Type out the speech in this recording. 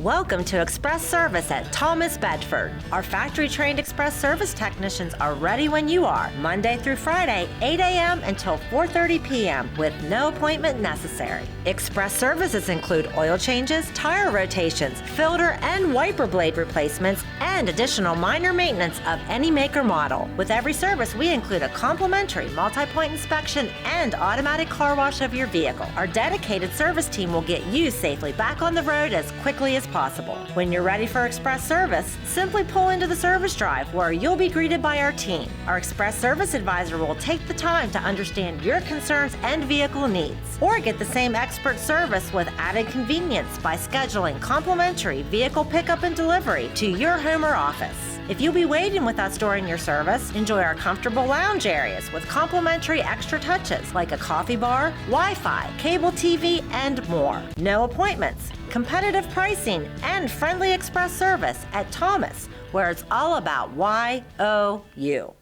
Welcome to Express Service at Thomas Bedford. Our factory-trained Express Service technicians are ready when you are, Monday through Friday, 8 a.m. until 4:30 p.m. with no appointment necessary. Express services include oil changes, tire rotations, filter and wiper blade replacements, and additional minor maintenance of any make or model. With every service, we include a complimentary multi-point inspection and automatic car wash of your vehicle. Our dedicated service team will get you safely back on the road as quickly as possible. When you're ready for Express Service, simply pull into the service drive where you'll be greeted by our team. Our Express Service advisor will take the time to understand your concerns and vehicle needs. Or get the same expert service with added convenience by scheduling complimentary vehicle pickup and delivery to your home or office. If you'll be waiting with us during your service, enjoy our comfortable lounge areas with complimentary extra touches like a coffee bar, Wi-Fi, cable TV, and more. No appointments, competitive pricing, and friendly express service at Thomas, where it's all about Y.O.U.